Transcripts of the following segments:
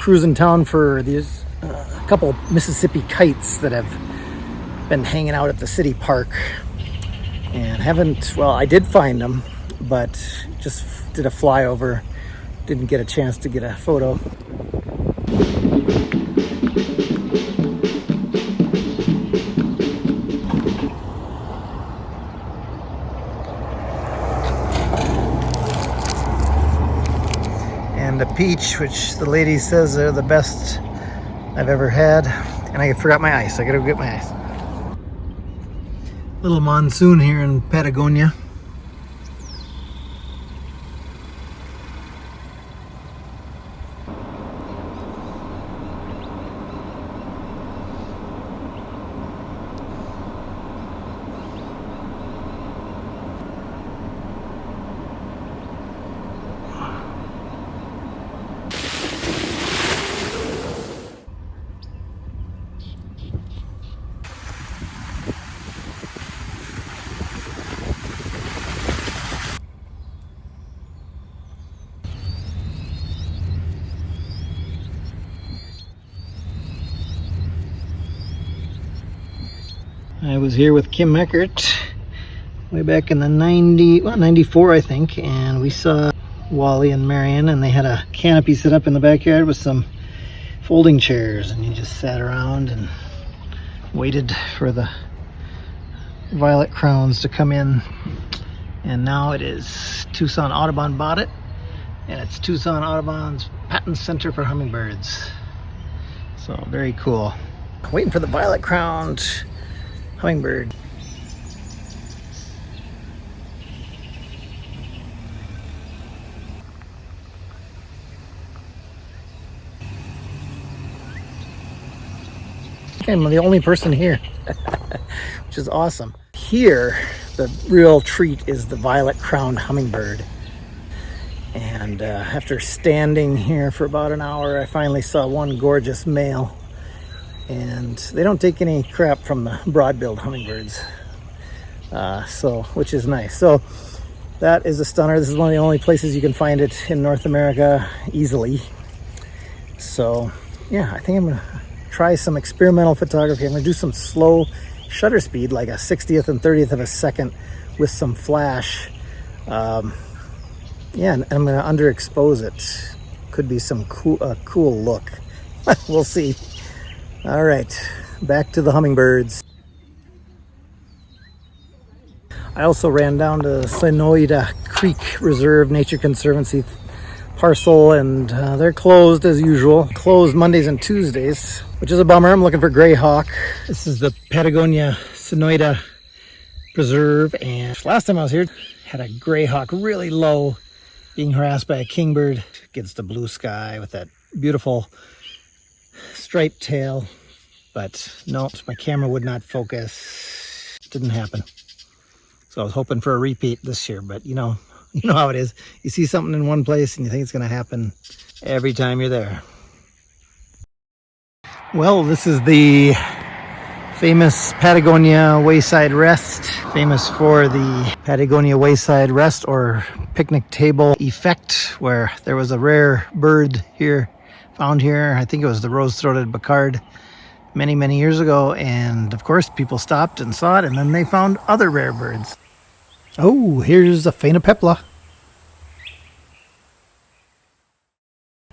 cruising town for these couple Mississippi kites that have been hanging out at the city park, and I did find them, but just did a flyover, didn't get a chance to get a photo. And a peach, which the lady says are the best I've ever had. And I forgot my ice. I gotta go get my ice. Little monsoon here in Patagonia. I was here with Kim Eckert way back in the 94 I think, and we saw Wally and Marion, and they had a canopy set up in the backyard with some folding chairs, and you just sat around and waited for the violet crowns to come in. And now it is Tucson Audubon bought it, and it's Tucson Audubon's Patent Center for Hummingbirds. So very cool. Waiting for the violet crowned hummingbird. I'm the only person here, which is awesome. Here, the real treat is the violet crowned hummingbird. And after standing here for about an hour, I finally saw one gorgeous male. And they don't take any crap from the broad-billed hummingbirds, which is nice. So that is a stunner. This is one of the only places you can find it in North America easily. So yeah, I think I'm gonna try some experimental photography. I'm gonna do some slow shutter speed, like a 60th and 30th of a second with some flash. Yeah, and I'm gonna underexpose it. Could be some cool look. We'll see. All right, back to the hummingbirds. I also ran down to Sonoran Creek Reserve Nature Conservancy parcel, and they're closed as usual. Closed Mondays and Tuesdays, which is a bummer. I'm looking for greyhawk. This is the Patagonia Sonoran Preserve, and last time I was here, had a greyhawk really low, being harassed by a kingbird against the blue sky with that beautiful striped tail, but no, my camera would not focus. Didn't happen. So I was hoping for a repeat this year, but you know how it is. You see something in one place and you think it's going to happen every time you're there. Well, this is the famous Patagonia Wayside Rest, famous for the Patagonia Wayside Rest or picnic table effect, where there was a rare bird here, found here. I think it was the rose-throated Becard many years ago, and of course people stopped and saw it, and then they found other rare birds. Oh, here's a Phainopepla.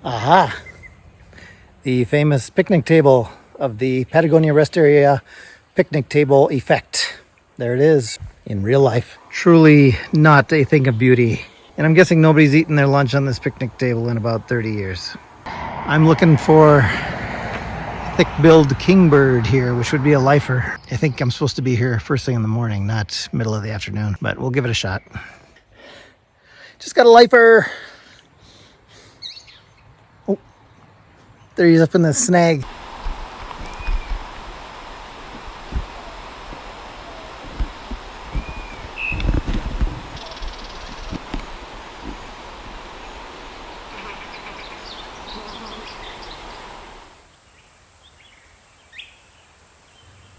Aha! The famous picnic table of the Patagonia Rest Area picnic table effect. There it is in real life. Truly not a thing of beauty. And I'm guessing nobody's eaten their lunch on this picnic table in about 30 years. I'm looking for thick-billed kingbird here, which would be a lifer. I think I'm supposed to be here first thing in the morning, not middle of the afternoon, but we'll give it a shot. Just got a lifer. Oh, there he's up in the snag.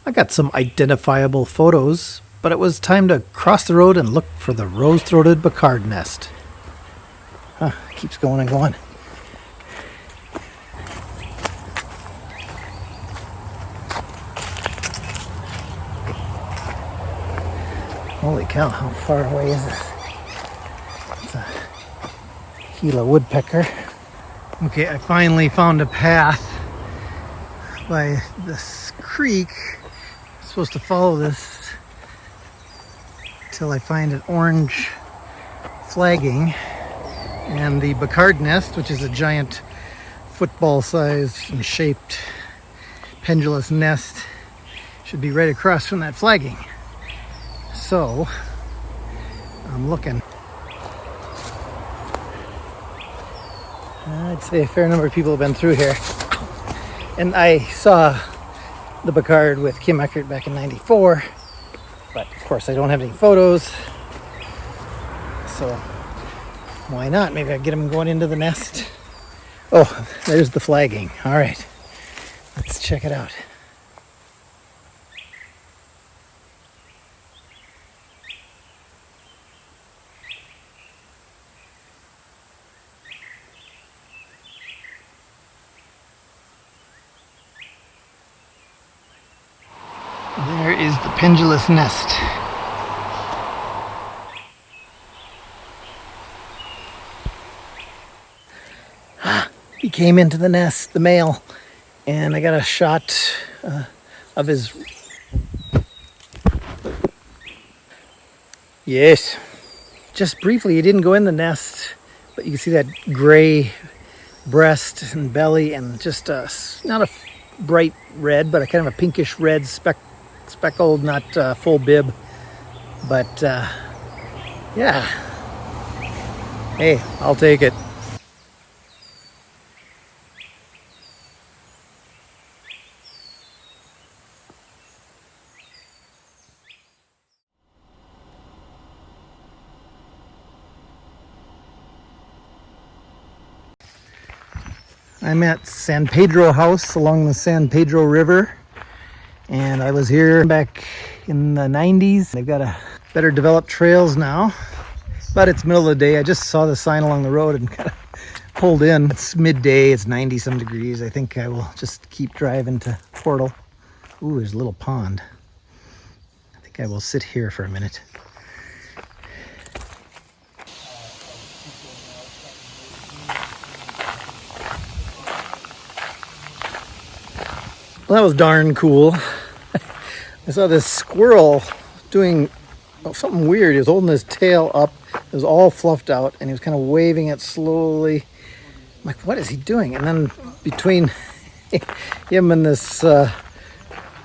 I got some identifiable photos, but it was time to cross the road and look for the rose-throated Becard nest. Keeps going and going. Holy cow, how far away is it? It's a Gila woodpecker. Okay, I finally found a path by this creek. I'm supposed to follow this till I find an orange flagging and the Becard nest, which is a giant football-sized and shaped pendulous nest, should be right across from that flagging. So I'm looking. I'd say a fair number of people have been through here. And I saw the Becard with Kim Eckert back in '94, but of course I don't have any photos. So why not? Maybe I get him going into the nest. Oh, there's the flagging. All right, let's check it out. There is the pendulous nest. He came into the nest, the male, and I got a shot of his... Yes. Just briefly, he didn't go in the nest, but you can see that gray breast and belly and just not a bright red, but a kind of a pinkish red speckled, not full bib, but yeah. Hey, I'll take it. I'm at San Pedro House along the San Pedro River, and I was here back in the 90s. They've got a better developed trails now, but it's middle of the day. I just saw the sign along the road and kind of pulled in. It's midday, it's 90 some degrees. I think I will just keep driving to Portal. Ooh, there's a little pond. I think I will sit here for a minute. Well, that was darn cool. I saw this squirrel doing something weird. He was holding his tail up. It was all fluffed out, and he was kind of waving it slowly. I'm like, what is he doing? And then between him and this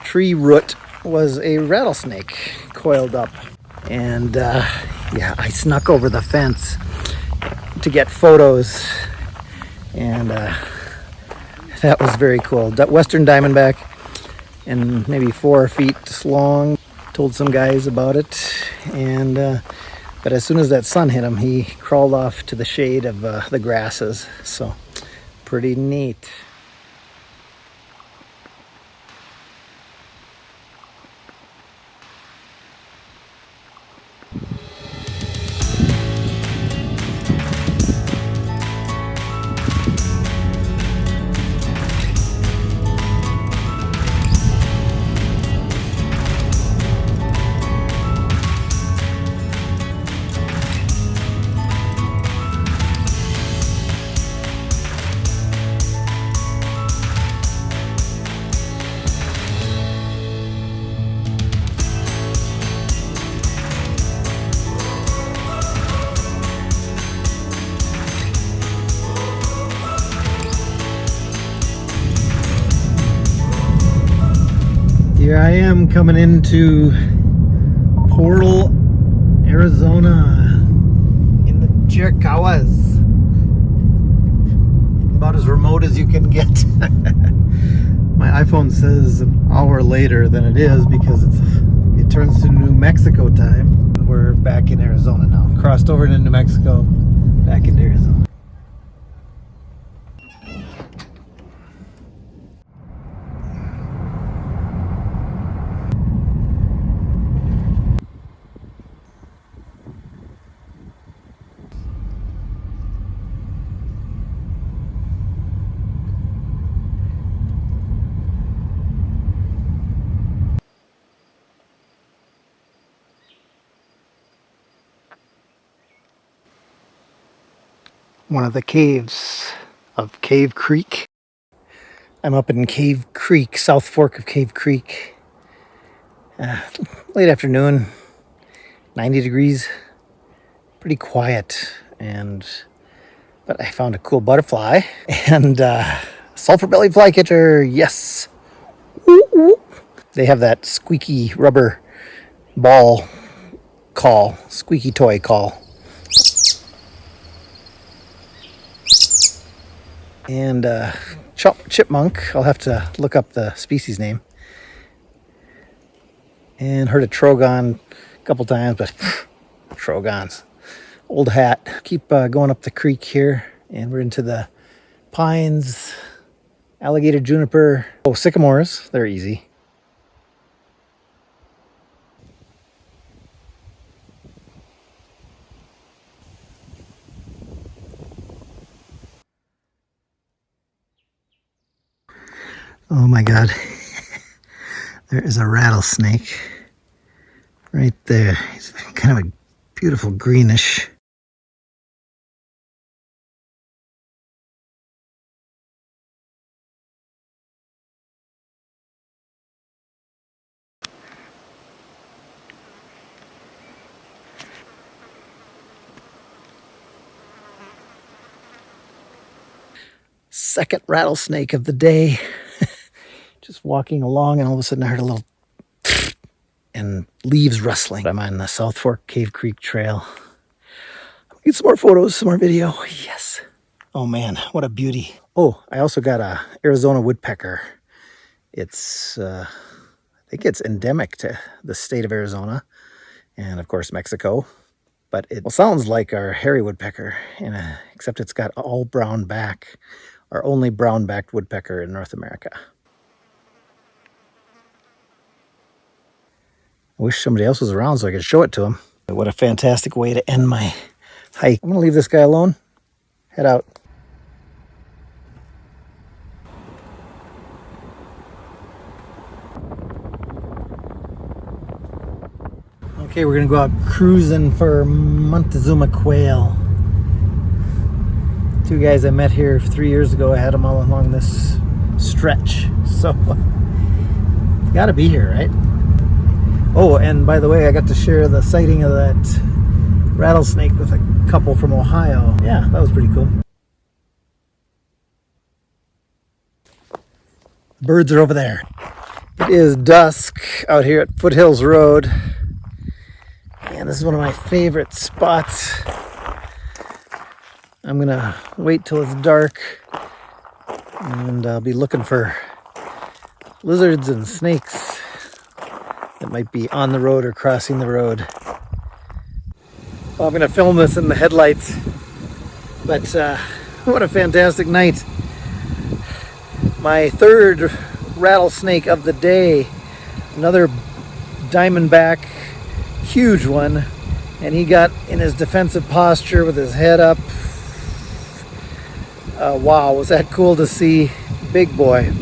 tree root was a rattlesnake coiled up. And yeah, I snuck over the fence to get photos. And that was very cool. Western Diamondback, and maybe 4 feet long. Told some guys about it, and but as soon as that sun hit him, he crawled off to the shade of the grasses. So pretty neat. Here I am coming into Portal, Arizona, in the Chiricahuas. About as remote as you can get. My iPhone says an hour later than it is because it turns to New Mexico time. We're back in Arizona now. Crossed over into New Mexico, back into Arizona. one of the caves of Cave Creek. I'm up in Cave Creek, South Fork of Cave Creek. Late afternoon, 90 degrees, pretty quiet, but I found a cool butterfly and Sulphur-bellied Flycatcher, yes. Ooh, ooh. They have that squeaky rubber ball call, squeaky toy call. And chipmunk, I'll have to look up the species name. And heard a trogon a couple times, but trogons. Old hat. Keep going up the creek here, and we're into the pines, alligator juniper. Oh, sycamores, they're easy. Oh my God. There is a rattlesnake right there. He's kind of a beautiful greenish. Second rattlesnake of the day. Just walking along, and all of a sudden I heard a little and leaves rustling. I'm on the South Fork Cave Creek Trail. Get some more photos, some more video. Yes. Oh man, what a beauty. Oh, I also got a Arizona woodpecker. It's, I think it's endemic to the state of Arizona and of course Mexico. But it sounds like our hairy woodpecker, except it's got all brown back, our only brown-backed woodpecker in North America. I wish somebody else was around so I could show it to him. What a fantastic way to end my hike. I'm gonna leave this guy alone, head out. Okay, we're gonna go out cruising for Montezuma quail. Two guys I met here 3 years ago, I had them all along this stretch. So, gotta be here, right? Oh, and by the way, I got to share the sighting of that rattlesnake with a couple from Ohio. Yeah, that was pretty cool. Birds are over there. It is dusk out here at Foothills Road. And this is one of my favorite spots. I'm gonna wait till it's dark and I'll be looking for lizards and snakes that might be on the road or crossing the road. Well, I'm gonna film this in the headlights, but what a fantastic night. My third rattlesnake of the day, another Diamondback, huge one, and he got in his defensive posture with his head up. Wow, was that cool to see. Big boy.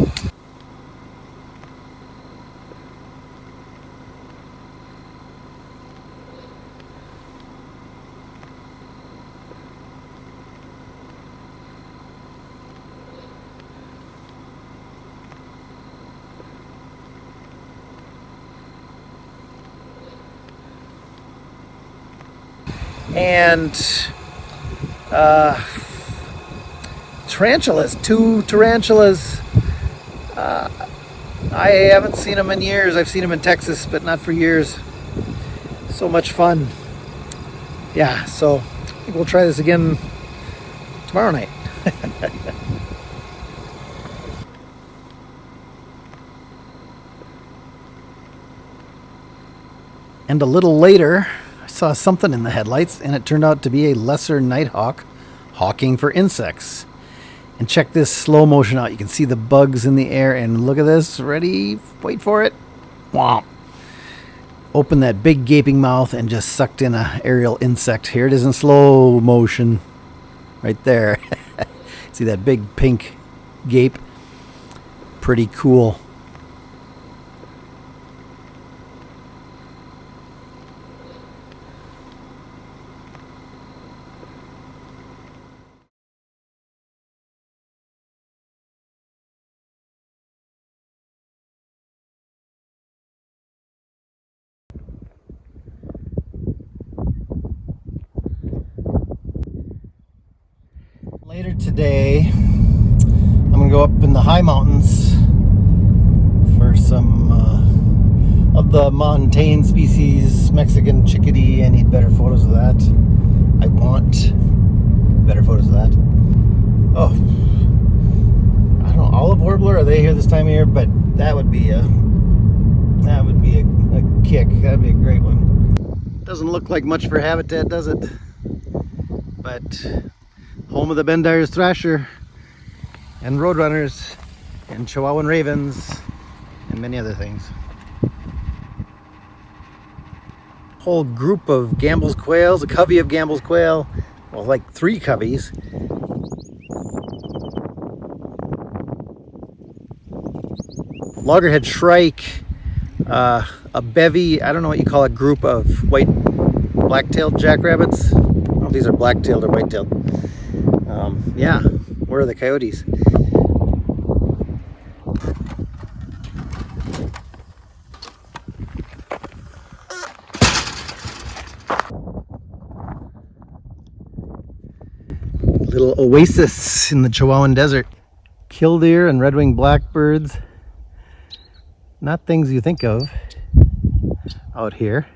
And tarantulas, two tarantulas. I haven't seen them in years. I've seen them in Texas, but not for years. So much fun. Yeah, so I think we'll try this again tomorrow night. And a little later, I saw something in the headlights, and it turned out to be a lesser nighthawk hawking for insects. And check this slow motion out. You can see the bugs in the air, and look at this. Ready? Wait for it. Womp. Opened that big gaping mouth and just sucked in an aerial insect. Here it is in slow motion. Right there. See that big pink gape? Pretty cool. Later today, I'm gonna go up in the high mountains for some of the montane species, Mexican chickadee. I need better photos of that. I want better photos of that. Oh, I don't know, olive warbler, are they here this time of year? But that would be a kick. That'd be a great one. Doesn't look like much for habitat, does it? But home of the Bendire's thrasher and roadrunners and Chihuahuan ravens and many other things. Whole group of Gambel's quails, a covey of Gambel's quail, well, like 3 coveys. Loggerhead shrike, a bevy, I don't know what you call a group of white black-tailed jackrabbits. I don't know if these are black-tailed or white-tailed. Yeah, where are the coyotes? Little oasis in the Chihuahuan desert. Killdeer and red-winged blackbirds. Not things you think of out here.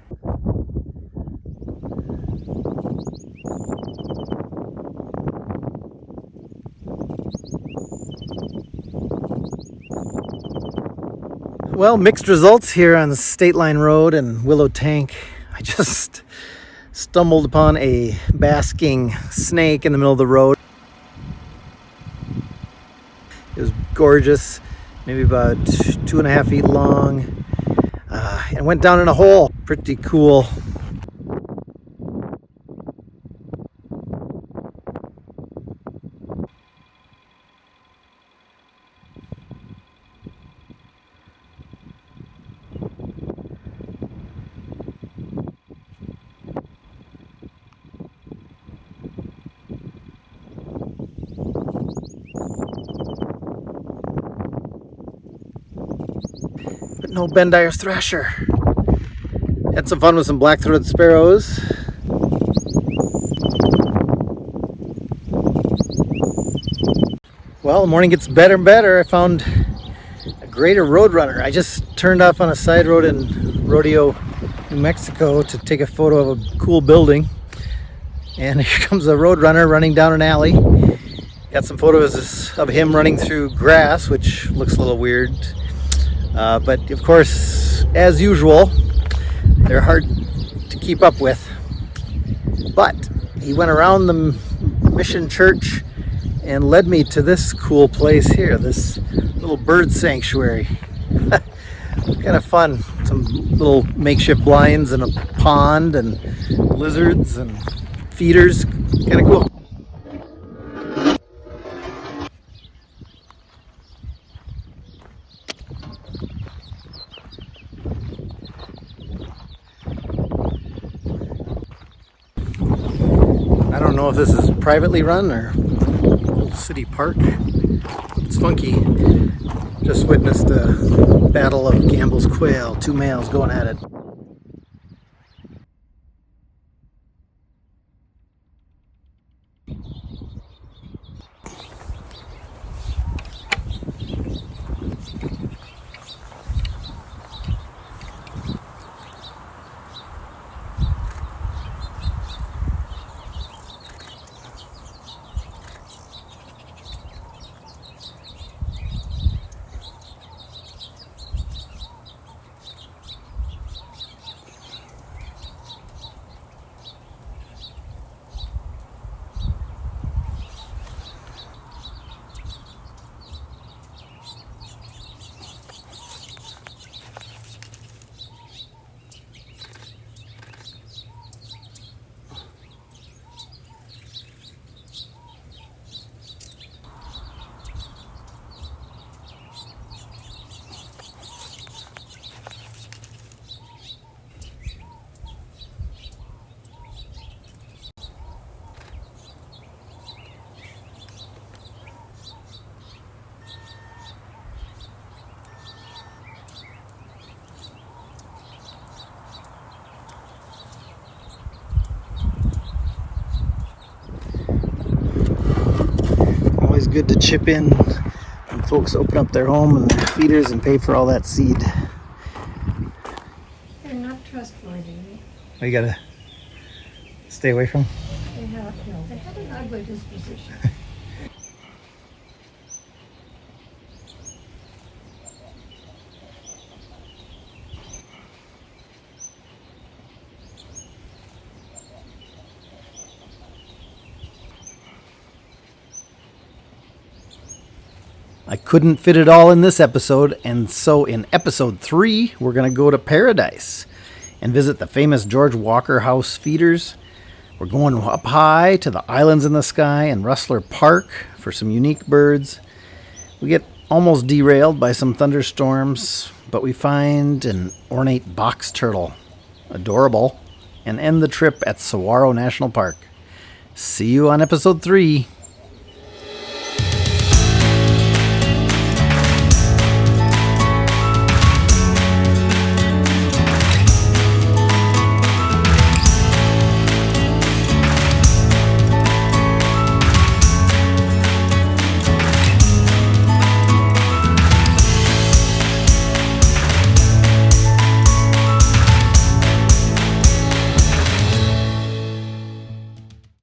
Well, mixed results here on Stateline Road and Willow Tank. I just stumbled upon a basking snake in the middle of the road. It was gorgeous, maybe about 2.5 feet long, and went down in a hole. Pretty cool. But no Bendire's thrasher. Had some fun with some black-throated sparrows. Well, the morning gets better and better. I found a Greater Roadrunner. I just turned off on a side road in Rodeo, New Mexico to take a photo of a cool building. And here comes a Roadrunner running down an alley. Got some photos of him running through grass, which looks a little weird. But of course, as usual, they're hard to keep up with. But he went around the mission church and led me to this cool place here, this little bird sanctuary. Kind of fun. Some little makeshift blinds and a pond and lizards and feeders. Kind of cool. I don't know if this is privately run or city park. It's funky. Just witnessed a battle of Gambel's quail, 2 males going at it. good to chip in when folks open up their home and their feeders and pay for all that seed. They're not trustworthy. You gotta stay away from. They have an ugly disposition. I couldn't fit it all in this episode, and so in episode 3, we're going to go to Paradise and visit the famous George Walker House feeders. We're going up high to the Islands in the Sky and Rustler Park for some unique birds. We get almost derailed by some thunderstorms, but we find an ornate box turtle, adorable, and end the trip at Saguaro National Park. See you on episode 3.